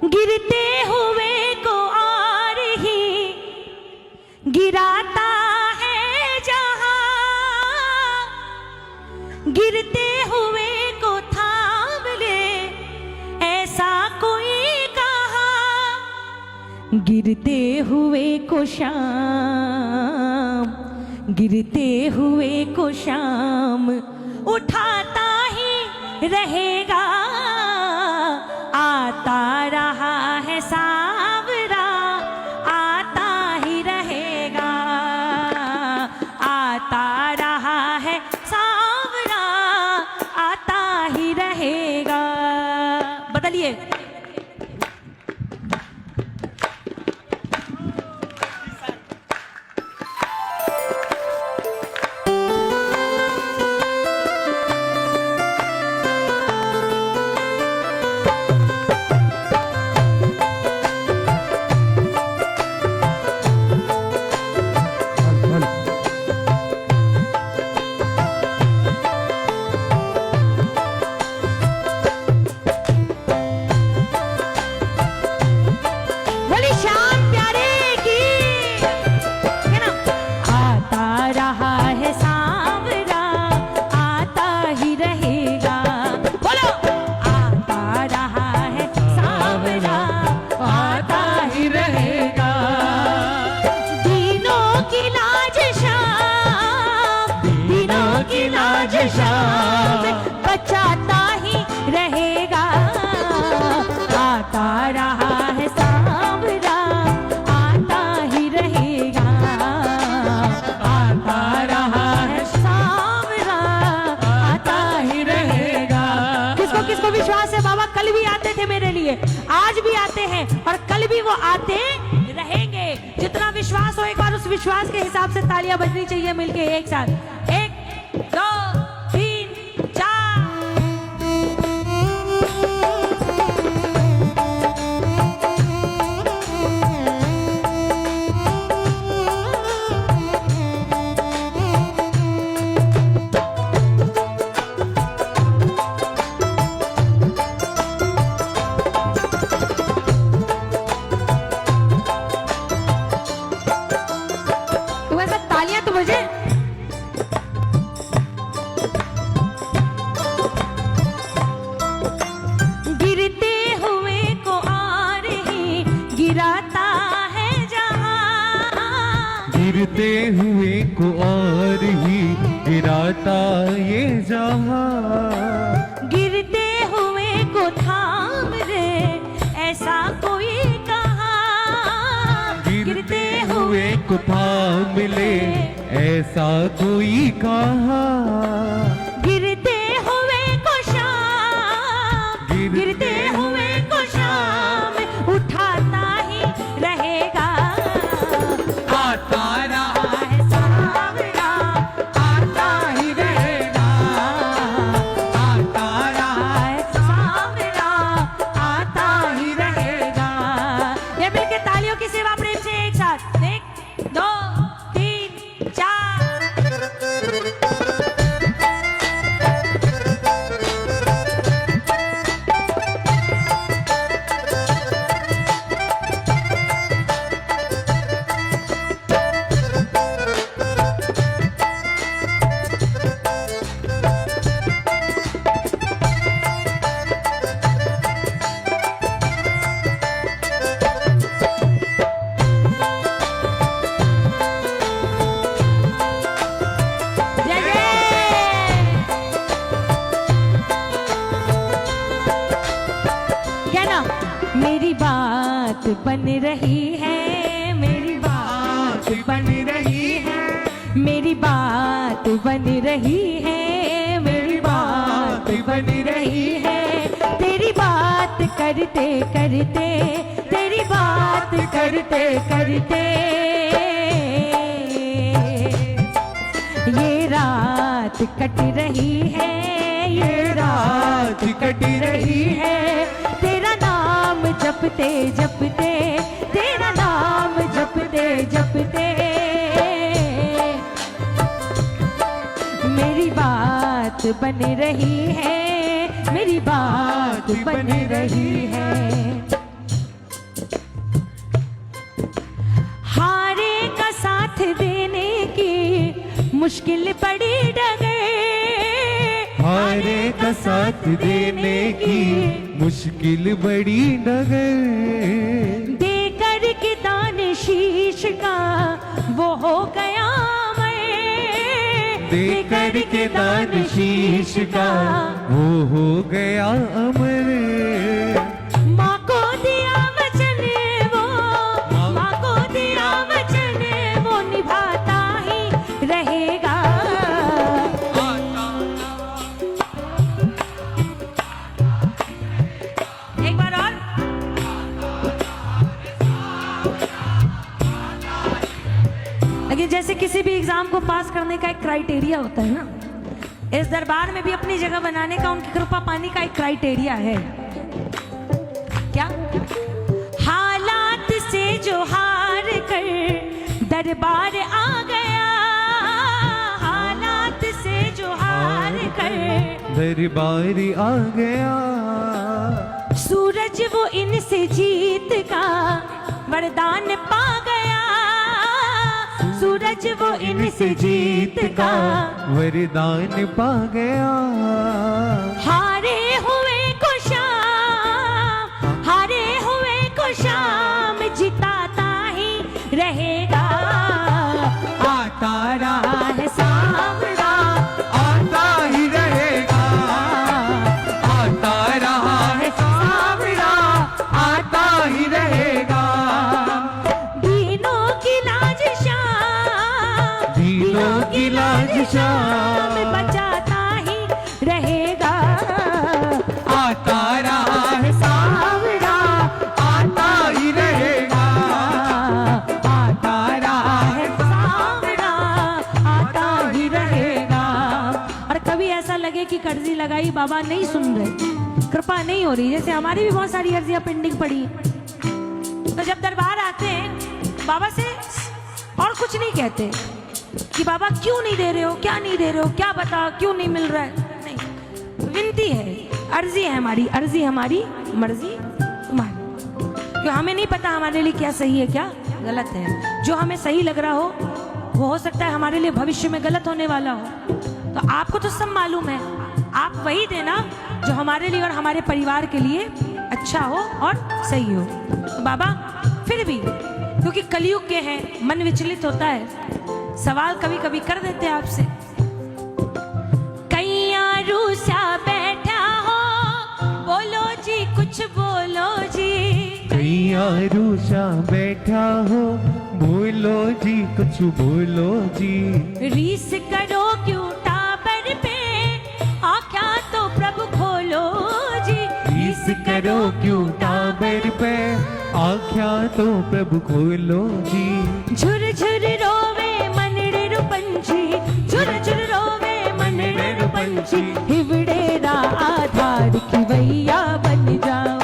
गिरते हुए को और ही गिराता है जहां, गिरते हुए को थाम ले ऐसा कोई कहा, गिरते हुए को शाम, गिरते हुए को शाम उठाता ही रहेगा, आता रहा है सांवरा आता ही रहेगा, आता रहा है सांवरा आता ही रहेगा। बदलिए। बचाता ही रहेगा, आता रहा है सांवरा आता ही रहेगा, आता रहा है सांवरा आता ही रहेगा। किसको किसको विश्वास है बाबा कल भी आते थे मेरे लिए, आज भी आते हैं और कल भी वो आते रहेंगे। जितना विश्वास हो एक बार उस विश्वास के हिसाब से तालियां बजनी चाहिए मिलके एक साथ। 1 2 3 4। तो ऐसा तालियां तो बजे। गिरते हुए को और ही गिराता है जहां, गिरते हुए को और ही गिराता ये जहां, गिरते हुए को थाम ले ऐसा कोई कहा, गिरते हुए को थाम ले ऐसा कोई कहा, गिरते हुए को शाम, गिरते हुए को शाम उठाता ही रहेगा, आता रहा है सांवरा आता ही रहेगा, आता रहा है सांवरा आता ही रहेगा। ये मिलके तालियों की सेवा प्रेम से एक साथ। 1 2 3 4। मेरी बात बन रही है, मेरी बात बन रही है, मेरी बात बन रही है, मेरी बात बन रही है, तेरी बात करते करते, तेरी बात करते करते ये रात कट रही है, ये रात कट रही है, तेरा नाम जपते जपते, तेरा नाम जपते जपते मेरी बात बन रही है, मेरी बात बन रही है। ऐसा साथ देने की मुश्किल बड़ी नगर। दे कर के दान शीश का वो हो गया अमर। दे कर के दान शीश का वो हो गया अमर। माँ को दिया वचन वो, माँ को दिया वचन वो निभाता ही रहेगा। एक बार और। लेकिन जैसे किसी भी एग्जाम को पास करने का एक क्राइटेरिया होता है ना, इस दरबार में भी अपनी जगह बनाने का, उनकी कृपा पाने का एक क्राइटेरिया है। क्या? हालात से जो हार कर दरबार आ गया, हालात से जो हार कर दरबार आ गया। सूरज वो इनसे जीत का वरदान पा गया। सूरज वो इनसे जीत का वरदान पा गया। हारे हुए को शाम, हारे हुए को शाम जिताता ही रहेगा। आता रहा है सांवरा, आता ही रहेगा। आता रहा है सांवरा, आता ही रहेगा। दीनों की लाज शाम, दीनों की लाज शाम बचाता ही रहेगा। आता रहा है सांवरा, आता ही रहेगा। आता रहा है सांवरा, आता ही रहेगा। और कभी ऐसा लगे कि कर्जी लगाई बाबा नहीं सुन रहे, कृपा नहीं हो रही, जैसे हमारी भी बहुत सारी अर्जियां पेंडिंग पड़ी, तो जब दरबार आते हैं बाबा से और कुछ नहीं कहते कि बाबा क्यों नहीं दे रहे हो, क्या नहीं दे रहे हो, क्या बता, क्यों नहीं मिल रहा है। नहीं, विनती है, अर्जी है हमारी, अर्जी हमारी, मर्जी तुम्हारी। क्यों हमें नहीं पता हमारे लिए क्या सही है क्या गलत है। जो हमें सही लग रहा हो वो हो सकता है हमारे लिए भविष्य में गलत होने वाला हो। तो आपको तो सब मालूम है, आप वही देना जो हमारे लिए और हमारे परिवार के लिए अच्छा हो और सही हो। तो बाबा फिर भी क्योंकि कलयुग के हैं, मन विचलित होता है, सवाल कभी कभी कर देते हैं आपसे। कैया रूसा बैठा हो, बोलो जी कुछ बोलो जी। कैया रूसा बैठा हो, बोलो जी कुछ बोलो जी। रीस करो क्यों टाबर पे, आँखा तो प्रभु खोलो जी। रीस करो क्यों टाबर पे, आँखा तो प्रभु खोलो जी। झुर झुर रोवे मनड़े पंछी, झुर झुर रोवे मनड़े पंछी। हिवड़ेरा आधार की वैया बन जाओ,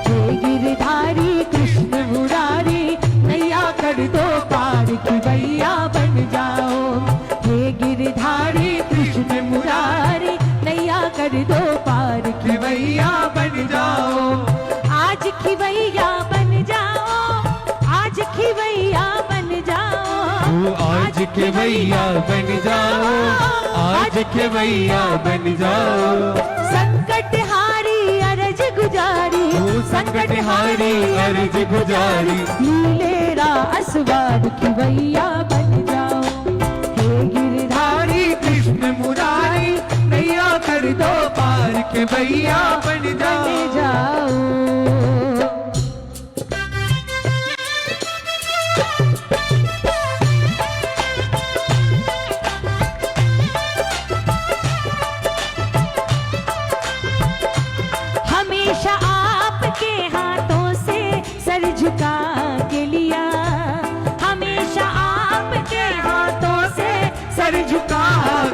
हे गिरधारी कृष्ण मुरारी, नैया कर दो पार की वैया बन जाओ। हे गिरधारी कृष्ण मुरारी, नैया कर दो पार की भैया बन जाओ। आज की भैया बन जाओ, आज की भैया बन जाओ। आज के भैया बन जाओ, आज के भैया बन जाओ। संकट हारी अरज गुजारी, संकट हारी अर्ज गुजारी। लीलेरा असवार की भैया बन जाओ। हे गिरधारी कृष्ण मुरारी, नैया कर दो पार के भैया बन बन जाओ। जाओ। हमेशा आपके हाथों से सर झुका के लिया, हमेशा आपके हाथों से सर झुका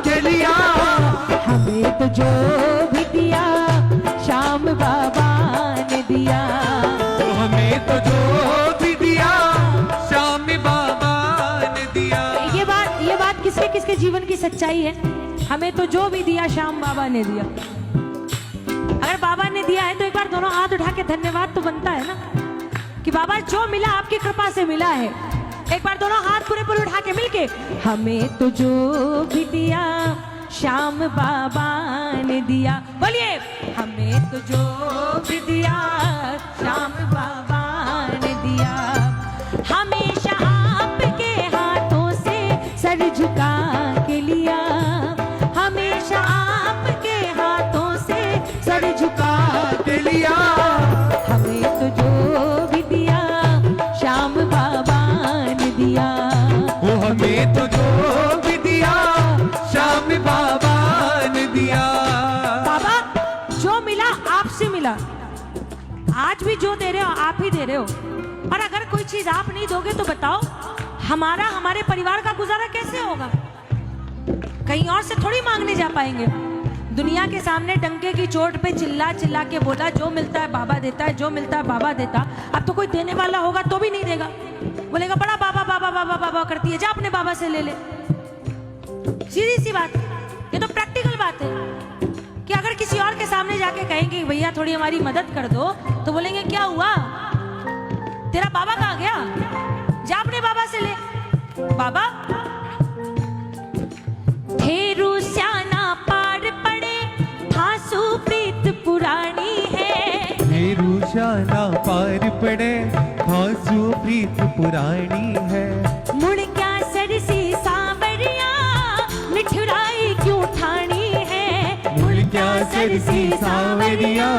के लिया। हमें तो जो भी दिया श्याम बाबा ने दिया। तो हमें तो जो भी दिया श्याम बाबा ने दिया। ये बात किसके किसके जीवन की सच्चाई है। हमें तो जो भी दिया श्याम बाबा ने दिया। अगर बाबा ने दिया है तो एक बार दोनों हाथ उठा के धन्यवाद तो बनता है ना, कि बाबा जो मिला आपकी कृपा से मिला है। एक बार दोनों हाथ पूरे पूरे उठा के मिलके, हमें तो जो भी दिया श्याम बाबा ने दिया। बोलिए, हमें तो जो भी दिया श्याम बाबा ने दिया। हमेशा आपके हाथों से सर झुका के लिया, हमेशा आपके हाथों से सर झुका के लिया। हमें तो जो भी दिया श्याम बाबा ने दिया। वो हमें तो जो भी दिया श्याम बाबा ने दिया। बाबा जो मिला आपसे मिला, आज भी जो दे रहे हो आप ही दे रहे हो। और अगर कोई चीज आप नहीं दोगे तो बताओ हमारे परिवार का गुजारा कैसे होगा? कहीं और से थोड़ी मांगने जा पाएंगे। दुनिया के सामने डंके की चोट पे चिल्ला चिल्ला के बोला जो मिलता है बाबा देता है, जो मिलता है बाबा देता। अब तो कोई देने वाला होगा तो भी नहीं देगा, बोलेगा बड़ा बाबा बाबा बाबा बाबा करती है, जा अपने बाबा से ले ले। सीधी सी बात, ये तो प्रैक्टिकल बात है कि अगर किसी और के सामने जाके कहेंगे भैया थोड़ी हमारी मदद कर दो, तो बोलेंगे क्या हुआ, तेरा बाबा कहाँ गया, जा अपने बाबा से ले। बाबा थेरू श्याना पार पड़े थासु प्रीत पुरानी है। थेरू श्याना पार पड़े थासु प्रीत पुरानी है। मुड़ क्या सरसी सांवरिया मिठुराई क्यों ठानी है। मुड़ क्या सरसी सांवरिया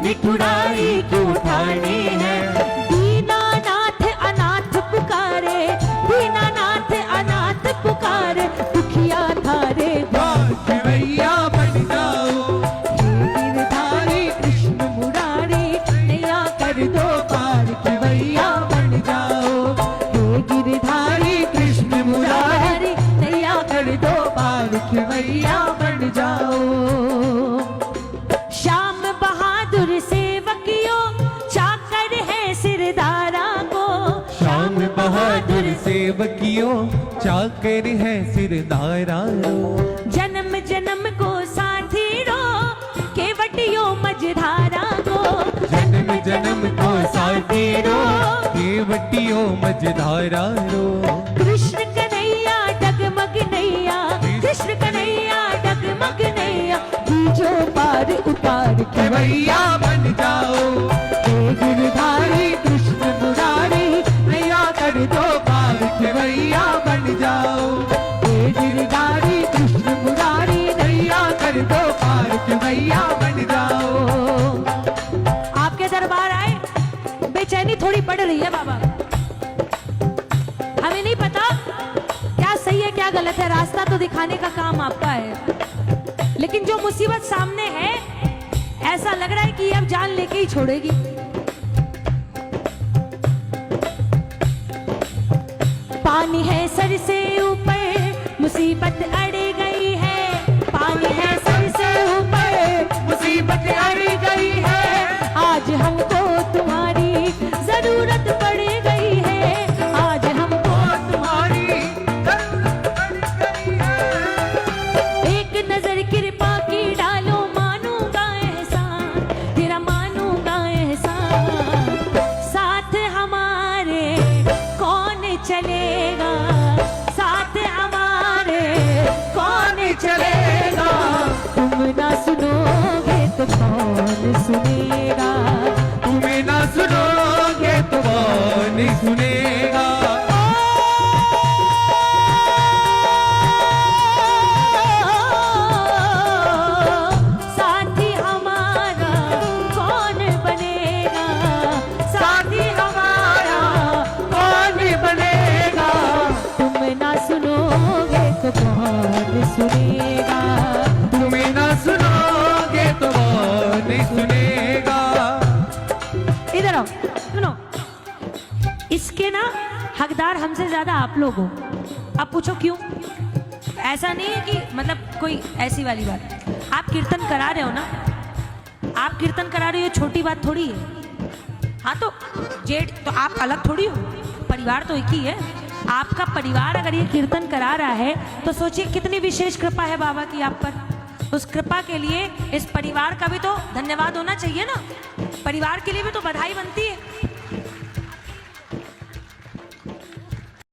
मिठुराई क्यों ठानी है। दीनानाथ अनाथ पुकारे, दीनानाथ अनाथ पुकारे, दुखिया थारे भैया बन जाओ। हे गिरधारी कृष्ण मुरारी नैया कर दो पार के भैया बन जाओ। हे गिरधारी कृष्ण मुरारी नैया कर दो पार के भैया बन जाओ। श्याम बहादुर सेवकियों चाकर है सिरदारा को। श्याम बहादुर सेवकियों चाकर है सिरदारा रो। जन्म जन्म को साथी रो केवटियों मझधारा को। जन्म जन्म को साथी रो केवटियों मझधारा रो। कृष्ण कन्हैया डगमग नैया, कृष्ण कन्हैया डगमग नैया, बीजो पार उतार के भैया बन जाओ। हे गिरधारी कृष्ण मुरारी नैया कर दो पार के भैया बन जाओ। हे गिरधारी कृष्ण मुरारी नैया कर दो पार के भैया बन जाओ। आपके दरबार आए, बेचैनी थोड़ी बढ़ रही है बाबा। हमें नहीं पता क्या सही है क्या गलत है, रास्ता तो दिखाने का काम आपका है। लेकिन जो मुसीबत सामने है ऐसा लग रहा है कि अब जान लेके ही छोड़ेगी। पानी है सर से ऊपर मुसीबत अड़ गई है। पानी है सर से ऊपर मुसीबत अड़ गई है। आज हमको तुम्हारी जरूरत पड़ गई है। आज हमको तुम्हारी जरूरत पड़ गई है। एक नजर कृपा की डालो, मानूंगा एहसान तेरा, मानूंगा एहसान। साथ हमारे कौन चलेगा, साथ हमारे कौन चलेगा। तुम ना सुनोगे तो कौन सुनेगा। तुम्हें ना सुनोगे तो कौन सुनेगा। साथी हमारा कौन बनेगा, साथी हमारा कौन बनेगा। तुम ना सुनोगे तो कौन सुनेगा। तुम्हें ना सुनोगे तो कौन सुनेगा। इधर आओ, सुनो। इसके ना हकदार हमसे ज्यादा आप लोग हो। अब पूछो क्यों? ऐसा नहीं है कि मतलब कोई ऐसी वाली बात। आप कीर्तन करा रहे हो ना, आप कीर्तन करा रहे हो, छोटी बात थोड़ी है। हाँ तो जेठ तो आप अलग थोड़ी हो, परिवार तो एक ही है। आपका परिवार अगर ये कीर्तन करा रहा है तो सोचिए कितनी विशेष कृपा है बाबा की आप पर। उस कृपा के लिए इस परिवार का भी तो धन्यवाद होना चाहिए ना, परिवार के लिए भी तो बधाई बनती है।